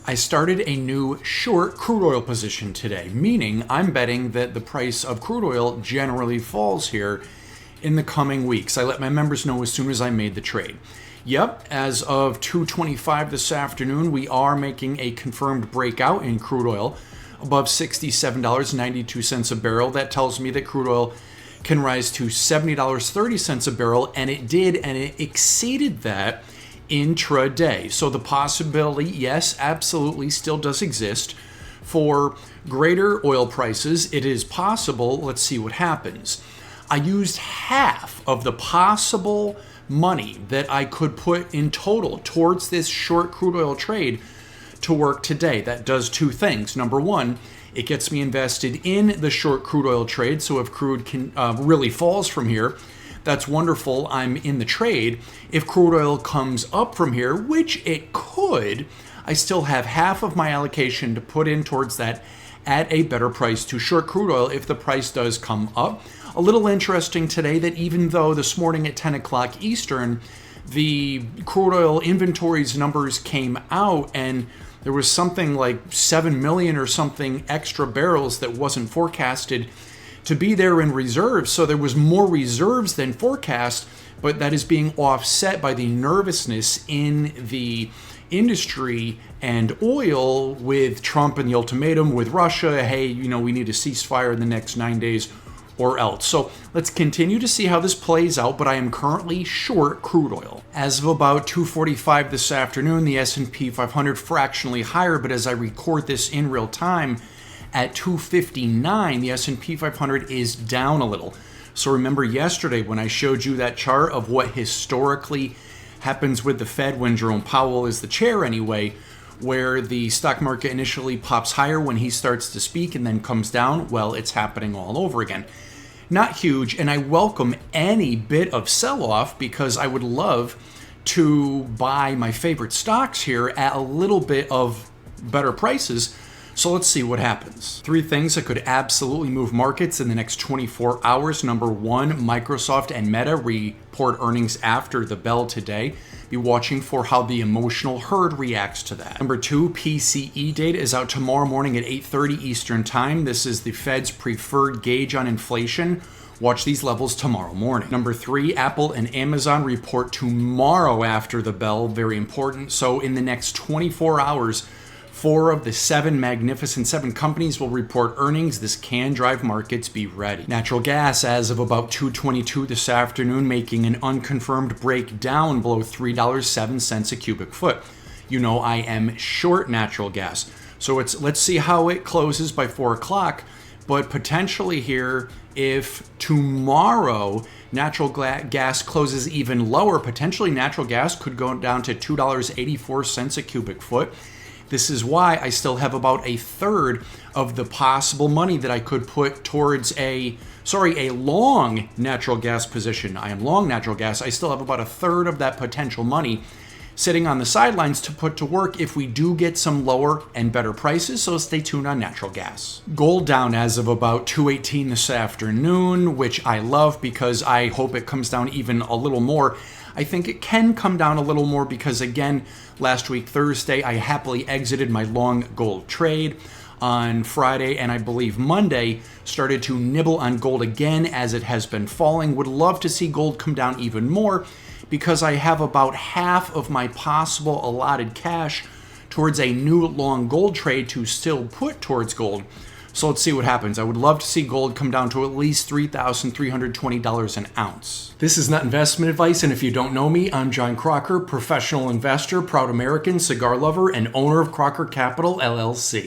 I started a new short crude oil position today, meaning I'm betting that the price of crude oil generally falls here in the coming weeks. I let my members know as soon as I made the trade. Yep, as of 2:25 this afternoon, we are making a confirmed breakout in crude oil above $67.92 a barrel. That tells me that crude oil can rise to $70.30 a barrel, and it did, and it exceeded that intraday. So the possibility, yes, absolutely still does exist for greater oil prices. It is possible. Let's see what happens. I used half of the possible money that I could put in total towards this short crude oil trade to work today. That does two things. Number one, it gets me invested in the short crude oil trade. So if crude can really falls from here, that's wonderful. I'm in the trade. If crude oil comes up from here, which it could, I still have half of my allocation to put in towards that at a better price to short crude oil if the price does come up. A little interesting today that even though this morning at 10 o'clock Eastern, the crude oil inventories numbers came out and there was something like 7 million or something extra barrels that wasn't forecasted to be there in reserves. So there was more reserves than forecast, but that is being offset by the nervousness in the industry and oil with Trump and the ultimatum with Russia. Hey, we need a ceasefire in the next 9 days or else. So let's continue to see how this plays out, but I am currently short crude oil. As of about 2:45 this afternoon, the S&P 500 fractionally higher, but as I record this in real time, at 2:59, the S&P 500 is down a little. So remember yesterday when I showed you that chart of what historically happens with the Fed when Jerome Powell is the chair anyway, where the stock market initially pops higher when he starts to speak and then comes down? Well, it's happening all over again. Not huge, and I welcome any bit of sell-off because I would love to buy my favorite stocks here at a little bit of better prices. So let's see what happens. Three things that could absolutely move markets in the next 24 hours. Number one, Microsoft and Meta report earnings after the bell today. Be watching for how the emotional herd reacts to that. Number two, PCE data is out tomorrow morning at 8:30 Eastern time. This is the Fed's preferred gauge on inflation. Watch these levels tomorrow morning. Number three, Apple and Amazon report tomorrow after the bell. Very important. So in the next 24 hours, 4 of the 7 magnificent 7 companies will report earnings. This can drive markets. Be ready. Natural gas as of about 2:22 this afternoon, making an unconfirmed breakdown below $3.07 a cubic foot. I am short natural gas. So let's see how it closes by 4 o'clock. But potentially here, if tomorrow natural gas closes even lower, potentially natural gas could go down to $2.84 a cubic foot. This is why I still have about a third of the possible money that I could put towards a long natural gas position. I am long natural gas. I still have about a third of that potential money sitting on the sidelines to put to work if we do get some lower and better prices. So stay tuned on natural gas. Gold down as of about 2:18 this afternoon, which I love because I hope it comes down even a little more. I think it can come down a little more because, again, last week, Thursday, I happily exited my long gold trade. On Friday and I believe Monday, started to nibble on gold again as it has been falling. Would love to see gold come down even more because I have about half of my possible allotted cash towards a new long gold trade to still put towards gold. So let's see what happens. I would love to see gold come down to at least $3,320 an ounce. This is not investment advice, and if you don't know me, I'm John Crocker, professional investor, proud American, cigar lover, and owner of Crocker Capital, LLC.